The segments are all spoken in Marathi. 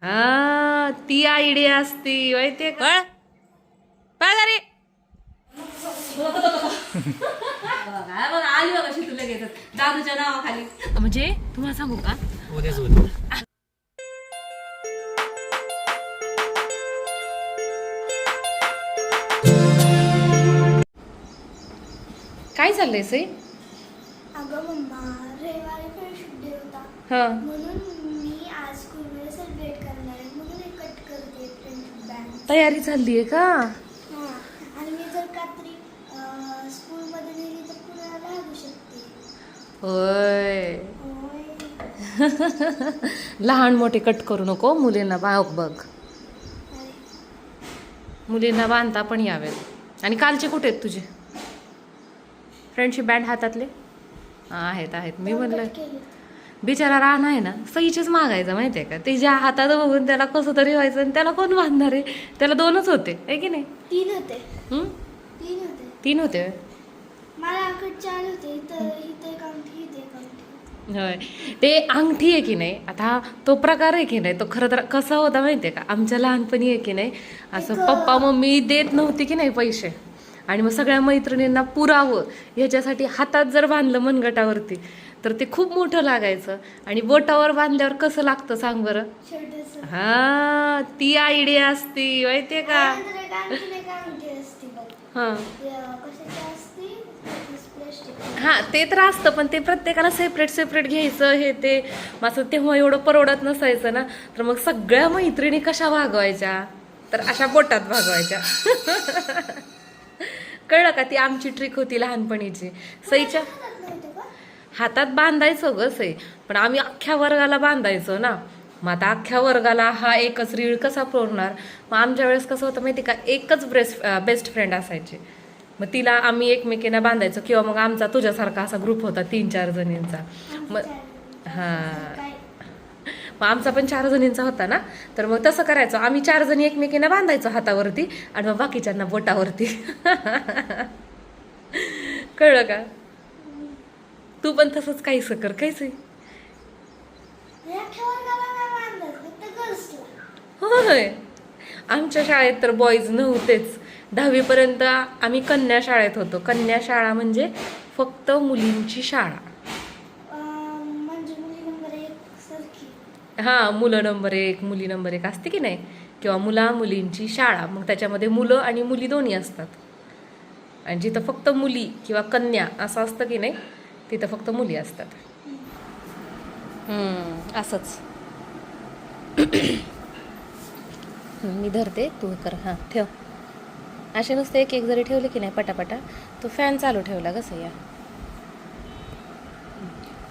हा ती आयडिया असती माहितीये का? पळ आली बघा तुला घेतात दादूच्या नावाखाली. म्हणजे तुम्हाला सांगू का उद्याच होईल. काय चाललंय सई? अगं मम्मा, रविवारी फ्रेंडशिप डे होता. हा म्हणून मी आज स्कूलमध्ये सेलिब्रेट करणार आहे. म्हणून हे कट करते फ्रेंडशिप बँड. तयारी चाललीये का? हां, आणि मी जर कात्री स्कूलमध्ये नेली तर कुणाला लागू शकते. होय. होय. लहान मोठे कट करू नको, मुलींना बघ अरे, मुलींना बांधता पण यावेत. आणि कालचे कुठे आहेत तुझे फ्रेंडशिप बँड हातातले? आहेत मी म्हणलं कट केली. बिचारा राहणार आहे ना, सईचेच मागायचं माहितीये का? तिच्या हातात बघून त्याला कसं तरी व्हायचं आणि त्याला कोण बांधणार आहे? त्याला 2च होते आहे की नाही? 3 होते. हम्म? 3 होते. 3 होते. मला आकडे 4 होते. इथं एक अंगठी, इथे एक अंगठी. होय. ते अंगठी आहे की नाही, आता तो प्रकार आहे की नाही, तो खरं तर कसा होता माहितीये का? आमच्या लहानपणी आहे की नाही, असं पप्पा मम्मी देत नव्हते की नाही पैसे, आणि मग सगळ्या मैत्रिणींना पुरावं ह्याच्यासाठी हातात जर बांधलं मनगटावरती तर ते खूप मोठं लागायचं. आणि बोटावर बांधल्यावर कसं लागतं सांग बरं? छोटंसं. हा ती आयडिया असती माहितीये का? त्यानंतर एक आणखीन एक अंगठी असते बघ. हा कशाची असते? प्लास्टिक. हा ते तर असतं, पण ते प्रत्येकाला सेपरेट घ्यायचं हे ते. असं तेव्हा एवढं परवडत नसायचं ना, तर मग सगळ्या मैत्रिणी कशा भागवायच्या? तर अशा बोटात भागवायच्या. कळलं का? ती आमची ट्रिक होती लहानपणीची. सईच्या हातात बांधायचो ग सई, पण आम्ही अख्ख्या वर्गाला बांधायचो ना. मग आता अख्ख्या वर्गाला हा एकच रीळ कसा पुरणार? मग आमच्या वेळेस कसं होतं माहिती का, एकच बेस्ट फ्रेंड असायची. मग तिला आम्ही एकमेकींना बांधायचो, किंवा मग आमचा तुझ्यासारखा असा ग्रुप होता 3-4 जणींचा. मग मग आमचा पण 4 जणींचा होता ना, तर मग तसं करायचो आम्ही. 4 जणी एकमेकींना बांधायचो हातावरती आणि मग बाकीच्यांना बोटावरती. कळलं का? तू पण तसंच काहीसं कर. काहीच होय. आमच्या शाळेत तर बॉईज नव्हतेच. 10वी पर्यंत आम्ही कन्या शाळेत होतो. कन्या शाळा म्हणजे फक्त मुलींची शाळा. म्हणजे मुली नंबर 1 सारखी. हा, मुलं नंबर 1 मुली नंबर 1 असते की नाही, किंवा मुलींची शाळा. मग त्याच्यामध्ये मुलं आणि मुली दोन्ही असतात. आणि जिथं फक्त मुली किंवा कन्या असं असतं की नाही, तिथं फक्त मुली असतात. असंच. मी धरते, तू कर. हां ठेव. असे नुसते एक जरी ठेवले की नाही पटापटा, तो फॅन चालू ठेवला कसं या.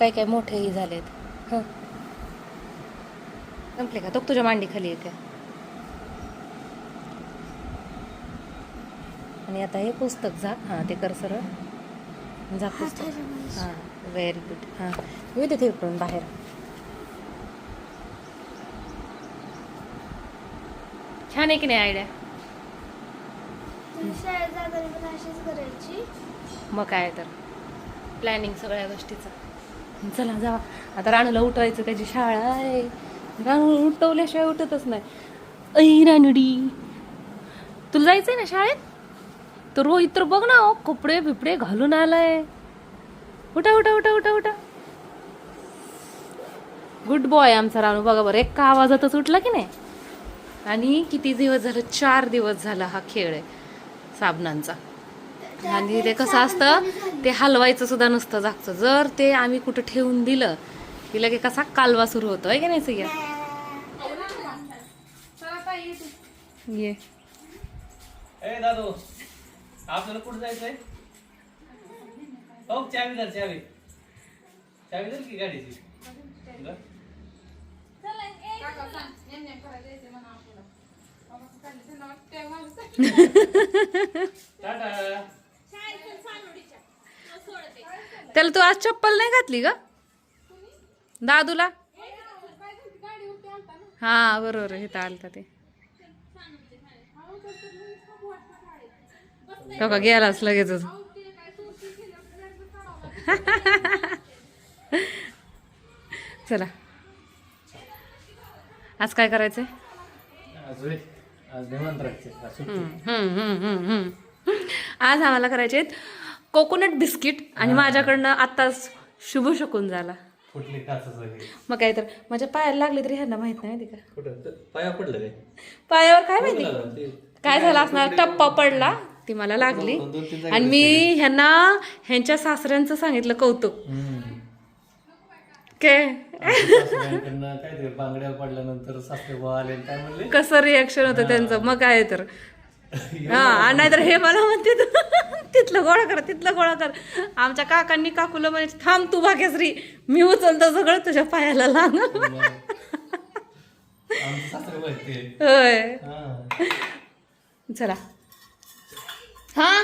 काय मोठेही झालेत. हां संपले का? तो तुझ्या मांडी खाली येते. आणि आता हे पुस्तक झाक. हां ते कर सरळ झाक पुस्तक. हां व्हेरी गुड. हां येऊ दे तिकडून बाहेर. छान आहे की नाही आयडिया? शाळेत जाताना पण अशीच करायची. मग काय तर प्लॅनिंग सगळ्या गोष्टीचं. चला जावा आता. राणूला उठवायचं, त्याची शाळा आहे. राणू उठवल्याशिवाय उठतच नाही. ऐ रानुडी, तुला जायचंय ना शाळेत? तर रोहित तर बघ ना, कपडे बिपडे घालून आलाय. उठा उठा उठा उठा उठा. गुड बॉय आमचा रानू. बघा बरं, एका आवाजातच उठला की नाही. आणि किती दिवस झालं? 4 दिवस झाला हा खेळ आहे साबणांचा. आणि ते कसं असतं, ते हलवायचं सुद्धा नसतं जागचं. जर ते आम्ही कुठं ठेवून दिलं की लगे कसा कालवा सुरू होतो आहे की नाही सगळ्या. ये दादू, आपल्याला कुठं जायचंय? हो चावी धर. चावी धर की गाडीची. त्याला तू आज चप्पल नाही घातली का दादूला? हा बरोबर, हे तर आलता ते. तो का गेलाच लगेचच. चला आज काय करायचंय? आज निमंत्रणाचे आज आम्हाला करायचे कोकोनट बिस्किट आणि माझ्याकडनं आत्ताच शुभ शकून झाला. फुटली काचच आहे. मग काय तर माझ्या पायाला लागले तरी ह्यांना माहित नाही माहिती का? कुठं पाया पडलं काय? पायावर काय माहिती ते काय झालं असणार, टप्पा पडला ती मला लागली. आणि मी ह्यांच्या सासऱ्यांचं सांगितलं कौतुक काय सासऱ्यांकडनं काय ते बांगड्या पडल्यानंतर सासरे भाऊ आले आणि काय म्हणले कसं रिॲक्शन होतं त्यांचं. मग काय तर हा, नाहीतर हे मला म्हणते तिथलं गोळा कर तिथलं गोळा कर. आमच्या काकांनी काकूला म्हणजे थांब तू भाग्यश्री, मी उचलतो सगळं तुझ्या पायाला लाग. आमचे सासरे माहिती होय हा. चला हा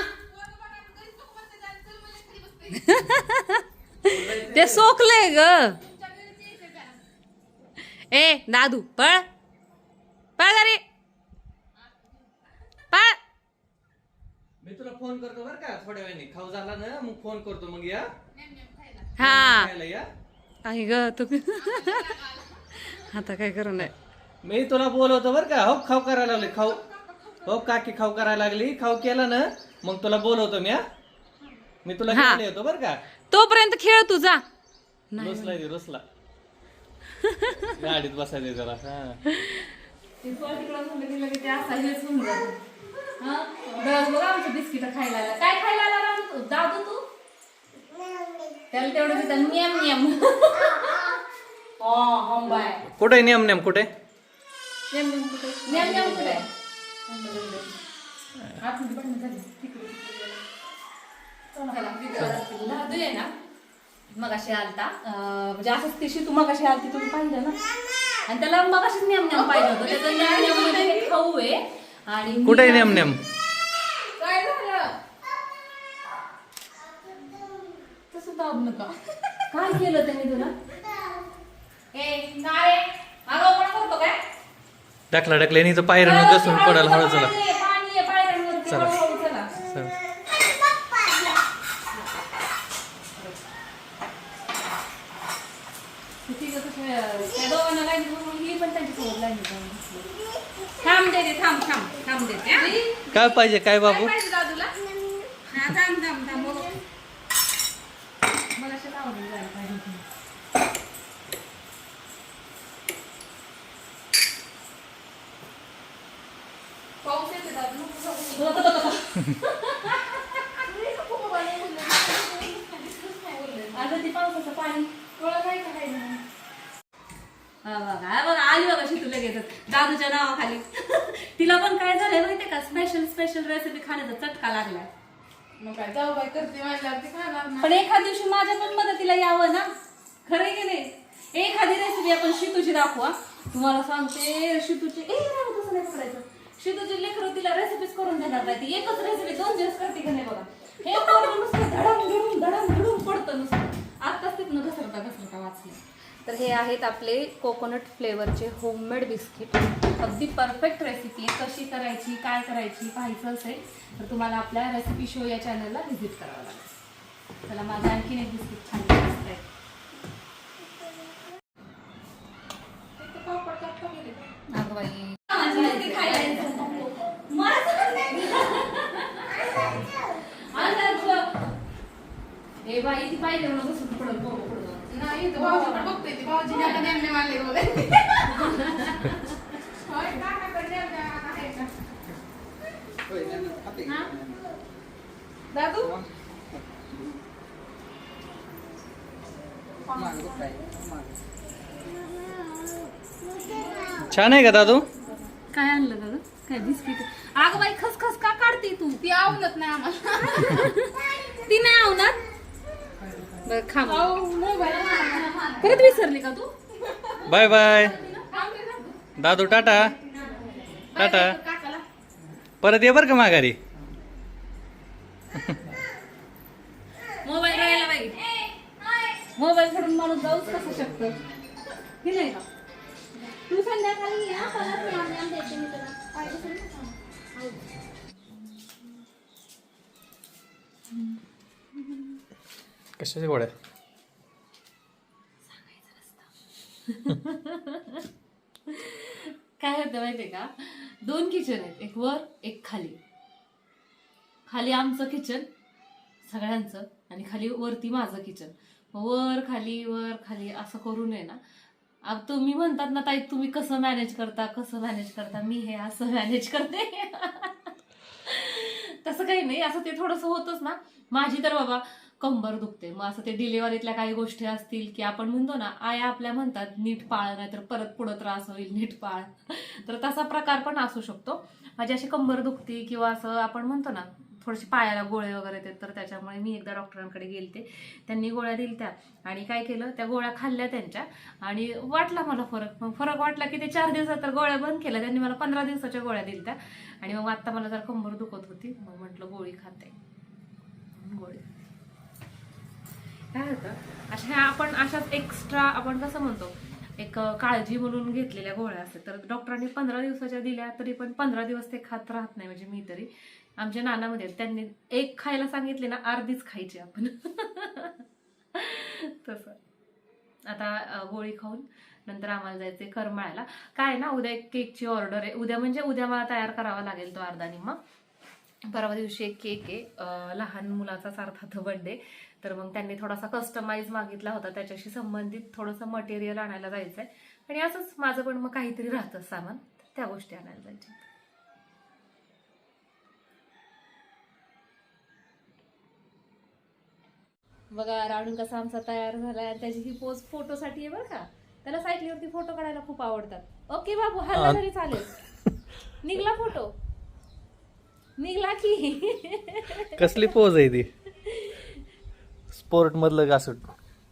ते सोकले ग. ए दादू पळ पळ घरी पळ. मी तुला फोन करतो बरं का थोड्या वेळाने. खाऊ झाला ना मग फोन करतो मग या हा खायला या. आहे ग तुम्ही आता काय करू नये. मी तुला बोलवतो बरं का. हो खाऊ करायला लागले खाऊ. हो काकी खाऊ करायला लागली. खाऊ केला ना मग तुला बोलवतो मी. मी तुला हा. घेऊन येतो बरं का. तोपर्यंत खेळ तुझा. रुसला दे रुसला. गाडीत बसायचं जरा. हा बिस्किट खायला काय खायला आला दादू तू? त्याला तेवढं नियम नियम कुठे नेम नेम कुठे नेम नेम कुठे नेम नेम कुठे दादू आहे ना मग अशी आलता म्हणजे असंच तिशी तू मग अशी आलती तुम्ही पाहिलं ना. आणि त्याला मग अशीच नेम नेम पाहिजे होतं. त्याचं नेम नेम मध्ये खाऊ आहे. आणि कुठे नेम नेम काय झालं तसं दाब नका. काय केलं त्यांनी तुला? ए काय मागं कोण करतो काय? टाकला टाकल्याने तर पायऱ्यानं घसरून पडायला हळू चला. पाणी आहे पायऱ्यांवरती. चला. हळूहळू चला. चला. ठीक आहे तसं त्या दोघांना लाईन करून ही पण त्यांच्यासोबत लाईन करून बसली. थांब देते थांब थांब थांब देते हा. काय पाहिजे काय बाबू? काय पाहिजे दादूला? हा थांब थांब थांब बघू. मला अशा लावून जायला पाहिजे होतं. पाऊस येते दादू आता ती पावसाचं पाणी कळत आहे का काही नाही. बघा आली बघा शितू लगेच दादूच्या नावाखाली. तिला पण काय झालंय माहितीये का, स्पेशल स्पेशल रेसिपी खाण्याचा चटका लागलाय. मग काय जाऊ बाई करते माझ्यावरती खाणार ना. पण एखाद दिवशी माझ्या पण मदतीला यावं ना. खरंय की नाही? एखादी रेसिपी आपण शितूची दाखवा. तुम्हाला सांगते शितूची तसं नाही पकडायचं. शितूची लेकरं तिला रेसिपीज करून देणार नाही. ती एकच रेसिपी 2 दिवस करते की नाही बघा. हे करून नुसतं धडम धडून पडतं नुसतं. आत्ताच तिथनं घसरता वाचलं. तर हे आहेत आपले कोकोनट फ्लेवरचे होममेड बिस्किट. अगदी परफेक्ट रेसिपी आहे. कशी करायची काय करायची पाहायचं असेल तर तुम्हाला आपल्या रेसिपी शो या चॅनलला व्हिजिट करावं लागेल. चला माझं आणखीन एक बिस्किट छान दिसत आहे. अगं बाई हे बाई ती पाहिजे म्हणून बसून पडत नाही इथं भाऊजीकडे बघतोय ती. भाऊजीने आता नेमणे मारले बोले. होय काकाकडे नेमणे आहे का? हा? दादू छान आहे का दादू? काय आणलं दादा? काय बिस्किट? अगं बाई खसखस का काढते तू? ती आवडत नाही आम्हाला. ती नाही आवणार. बरं खा मग. अहो, मोबाईल परत विसरली का तू? बाय बाय दादू. टाटा टाटा. काकाला परत ये बरं का माघारी. मोबाईल राहिला बाई. मोबाईल सोडून माणूस जाऊच कसं शकतं की नाही का? तू संध्याकाळी या परत नाम देते मी तुला. पाहिजे तरी ना सांग. कशाच्या गोळ्या? काय होतं माहितीये का, 2 किचन आहेत, एक वर एक खाली. खाली आमचं किचन सगळ्यांचं आणि खाली वरती माझं किचन. वर खाली असं करून आहे ना. अब तुम्ही म्हणतात ना ताई तुम्ही कसं मॅनेज करता, मी हे असं मॅनेज करते. तसं काही नाही, असं ते थोडंसं होतच ना. माझी तर बाबा कंबर दुखते, मग असं ते डिलिव्हरीतल्या काही गोष्टी असतील की आपण म्हणतो ना आया आपल्या म्हणतात नीट पाळ, नाही तर परत पुढं त्रास होईल, नीट पाळ. तर तसा प्रकार पण असू शकतो. माझी अशी कंबर दुखती किंवा असं आपण म्हणतो ना थोडीशी पायाला गोळे वगैरे येतात, तर त्याच्यामुळे मी एकदा डॉक्टरांकडे गेलते. त्यांनी गोळ्या दिल्या आणि काय केलं, त्या गोळ्या खाल्ल्या त्यांच्या आणि वाटला मला फरक. मग फरक वाटला की ते 4 दिवसात तर गोळ्या बंद केल्या त्यांनी, मला 15 दिवसाच्या गोळ्या दिल्या. आणि मग आता मला जर कंबर दुखत होती, मग म्हटलं गोळी खाते. गोळी काय होतं, आपण अशाच एक्स्ट्रा आपण कसं म्हणतो एक काळजी म्हणून घेतलेल्या गोळ्या असतात. तर डॉक्टरांनी 15 दिवसाच्या दिल्या तरी पण 15 दिवस ते खात राहत नाही. म्हणजे मी तरी आमच्या नानामध्ये त्यांनी एक खायला सांगितले ना, अर्धीच खायची आपण. तसं आता गोळी खाऊन नंतर आम्हाला जायचंय करमाळ्याला. काय ना उद्या एक केकची ऑर्डर आहे. उद्या म्हणजे उद्या मला तयार करावा लागेल तो अर्धा निम्मा. परवा दिवशी एक केक आहे, लहान मुलाचा अर्थात बर्थडे. तर मग त्यांनी थोडासा कस्टमाइज मागितला होता, त्याच्याशी संबंधित थोडंसं मटेरियल आणायला जायचंय. आणि असंच माझं पण मग काहीतरी राहतं सामान, त्या गोष्टी आणायला जायच्या. बघा राणू कसा आमचा तयार झालाय. त्याची ही पोज फोटोसाठी आहे बरं का. त्याला सायकलीवरती फोटो काढायला खूप आवडतात. ओके बाबू, हल्ला तरी चालेल. निघला फोटो, निघला की. कसली पोज आहे ती, स्पोर्ट मधलं असं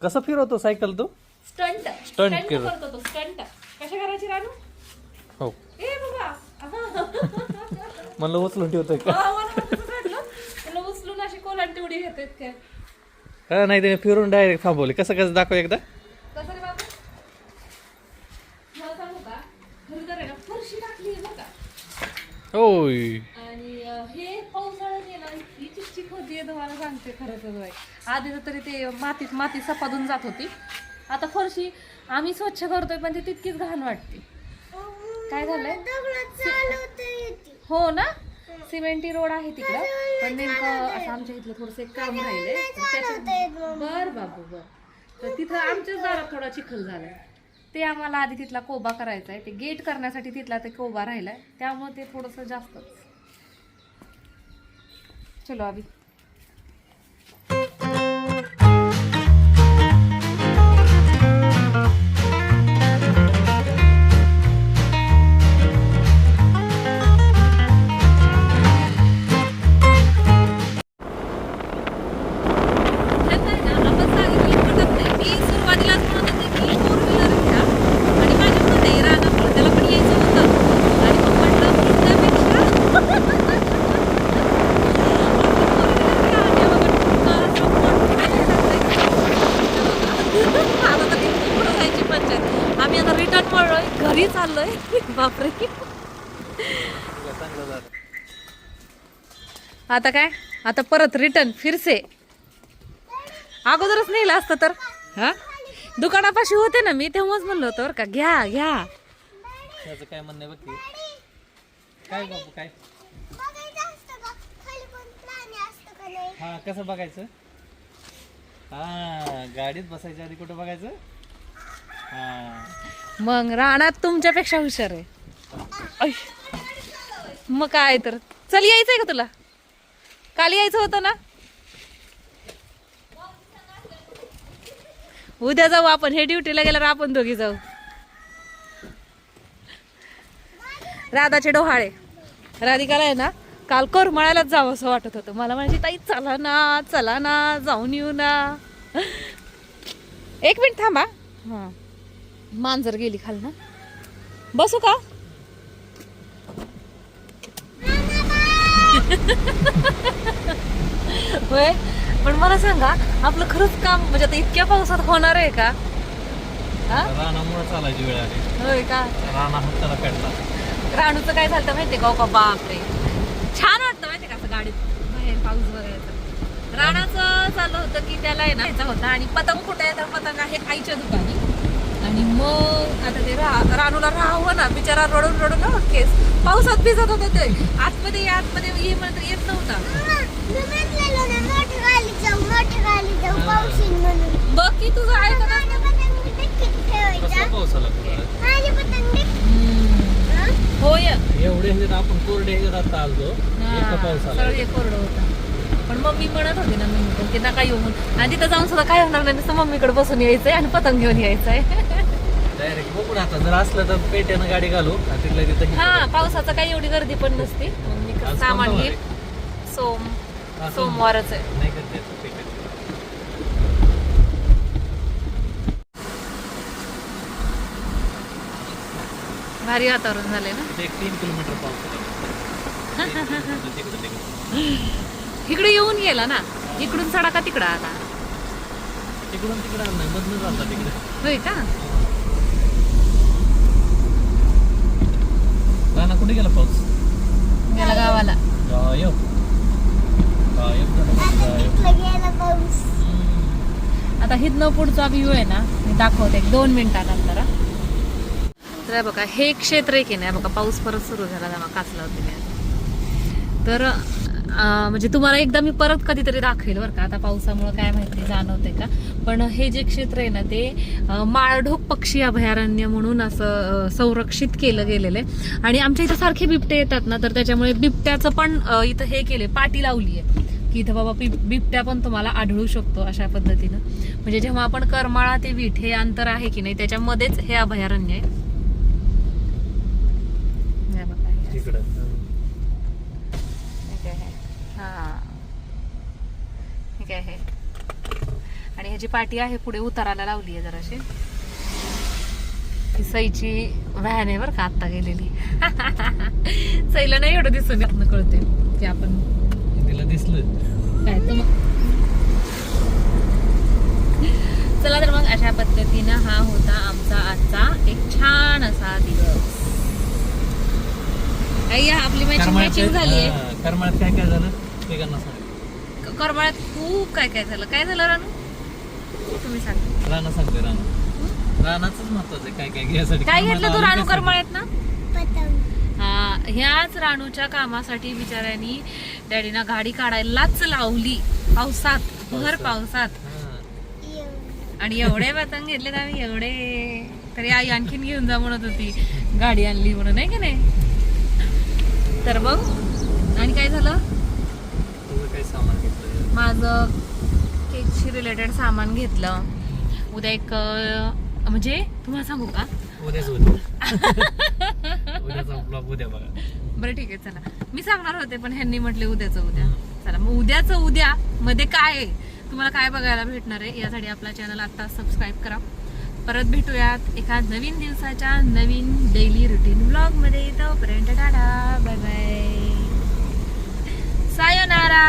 कसं फिरवतो सायकल तू? स्टंट करतो तो. स्टंट कशा करायची राणू? हो ए बाबा, म्हणलं उचलून ठेवतोय का? तुला उचलून अशी कोलांटी उडी घेतात काय? हा नाही, त्याने फिरून डायरेक्ट थांबवले. कसं दाखव एकदा. कसं रे बाबा, मला सांगू का, खरं तर आहे ना फरशी टाकली बघा का. होय, आणि हे पावसाळ्यात आहे ना इतकी चिकचिक होतीये तुम्हाला सांगते खरं तर बाई. आधी तरी ते माती सपादून जात होती. आता फरशी आम्ही स्वच्छ करतोय पण ती तितकीच घाण वाटते. काय झालंय, हो ना, सिमेंटी रोड आहे तिकडं, पण नेमकं असं आमच्या इथलं थोडंसं एक काम राहिलंय. बर बाबू बर, तर तिथं आमच्याच दारात थोडा चिखल झालाय. ते आम्हाला आधी तिथला कोबा करायचा आहे, ते गेट करण्यासाठी तिथला ते कोबा राहिलाय, त्यामुळे ते थोडंसं जास्तच. चलो अभी घरी चाललोय. बापरे, आता काय, आता परत रिटर्न फिरसे. अगोदरच नेलं असतं तर. हा दुकानापाशी होते ना मी, तेव्हाच म्हणलं होतं बरं का, घ्या घ्या. त्याचं काय म्हणणं आहे बघ की. काय बाबू काय, हा कसं बघायचं? हा गाडीत बसायच्या आधी कुठं बघायचं? हा मग रानात तुमच्यापेक्षा हुशार आहे. ऐ, मग काय तर. चल यायचंय का तुला? काल यायचं होतं ना. उद्या जाऊ आपण, हे ड्युटीला गेल्यावर आपण दोघी जाऊ. राधाचे डोहाळे. राधिकाला आहे ना काल करमाळ्यालाच जावं असं वाटत होतं. मला म्हणायची ताई चला ना जाऊन येऊ ना. 1 मिनिट थांबा. हा मांजर गेली खाली ना. बसू का? होय, पण मला सांगा आपलं खरंच काम म्हणजे आता इतक्या पावसात होणार आहे का? रानामुळे चालायची वेळ आली. होय का? राणा हाताला पेटला. राणूचं काय झालं माहितीये का? बापरे छान वाटतं माहितीये का असं गाडीत बाहेर पाऊस बघायचं. राणाचं चाललं होतं की त्याला आहे ना यायचा होता आणि पतंग कुठे आहे, तर पतंग आहे आईच्या दुकानी. आणि आणि मग आता ते रानूला राहावं ना बिचारा रडून रडून ना केस पावसात भिजत होता ते आतमध्ये ये म्हणत येत नव्हता. मी म्हटलेलं ना मोठ्या गाली जाऊ पावशील म्हणून. बघ की तुझं ऐक ना. माझ्या पतंगी नक्कीच ठेवायच्या. कसला पाऊस आला तुला? माझी पतंगी होय एवढे ह्याच्यात आपण कोरडे ह्याच्यात आता आलो इतका पाऊस आला. सरळ एक कोरडं होता. पण मम्मी म्हणत होती ना मम्मी पण की नका येऊ म्हणून. आणि तिथं जाऊन सुद्धा काय होणार नाही नुसतं मम्मीकडे बसून यायचंय आणि पतंग घेऊन यायचंय. डायरेक्ट बघून आता जर असलं तर पेट्यानं गाडी घालू आणि तिथल्या तिथं हा पावसाचं काही एवढी गर्दी पण नसते. मग मी आज सामान कोणता घेईन वार सोमवारच आहे. नाही करते पेट्यात. भारी वातावरण झालंय ना. 3 किलोमीटर पाऊस इकडे येऊन गेला ना इकडून चढा का तिकडं आता. तिकडून तिकडं नाही मधनं चालता तिकडे. होय का. राणा कुठे गेला पाऊस? गेला गावाला. गायब झाला. आता तिथलं गेला पाऊस. आता हिथनं पुढचा व्ह्यू आहे ना मी दाखवते 2 मिनिटानंतर. तर बघा हे क्षेत्र आहे की नाही बघा पाऊस परत सुरू झाला जेव्हा काचला होते मी. तर म्हणजे तुम्हाला एकदा मी परत कधीतरी दाखवेल बरं का. आता पावसामुळे काय माहिती जाणवते का. पण हे जे क्षेत्र आहे ना ते माळढोक पक्षी अभयारण्य म्हणून असं संरक्षित केलं गेलेलं आहे. आणि आमच्या इथं सारखे बिबटे येतात ना तर त्याच्यामुळे बिबट्याचं पण इथं हे केले पाटी लावली आहे की इथं बाबा बिबट्या पण तुम्हाला आढळू शकतो अशा पद्धतीनं. म्हणजे जेव्हा आपण करमाळा ते वीट हे अंतर आहे की नाही त्याच्यामध्येच हे अभयारण्य आहे. तिकडं ठीक आहे. आणि ह्याची पाटी आहे पुढे उताराला लावली आहे जराशी. ही सईची व्हॅन आहे बरं का आत्ता गेलेली. सईला नाही एवढं दिसून यातनं कळते की आपण तिला दिसलं काय तर मग. चला तर मग अशा पद्धतीनं हा होता आमचा आजचा एक छान असा दिवस. आपली मॅचिंग झाली आहे. करमाळ्यात काय काय झालं ते त्यांना सांग. करमाळ्यात खूप काय काय झालं रानू तुम्ही सांगा. राणा सांगते राणाच महत्वाचं आहे काय काय घ्यायसाठी. काय घेतलं तू रानू करमाळ्यात ना. पतंग. हा ह्याच रानूच्या कामासाठी बिचाऱ्यांनी डॅडीना गाडी काढायलाच लावली पावसात भर पावसात. आणि एवढे पतंग घेतले तर आम्ही एवढे तरी आई आणखीन घेऊन जा म्हणत होती गाडी आणली म्हणून नाही की नाही. तर बघ आणि काय झालं काय सामान घेतलं. माझं केकशी रिलेटेड सामान घेतलं. उद्या एक म्हणजे तुम्हाला सांगू का उद्याच उद्याचा ब्लॉग उद्या बघा. बरं ठीक आहे चला. मी सांगणार होते पण ह्यांनी म्हटले उद्याचं उद्या. चला मग उद्याचं उद्या मध्ये काय आहे तुम्हाला काय बघायला भेटणार आहे यासाठी आपला चॅनल आता सबस्क्राईब करा. परत भेटूयात एका नवीन दिवसाच्या नवीन डेली रुटीन ब्लॉग मध्ये. तोपर्यंत टाटा बाय बाय सायोनारा.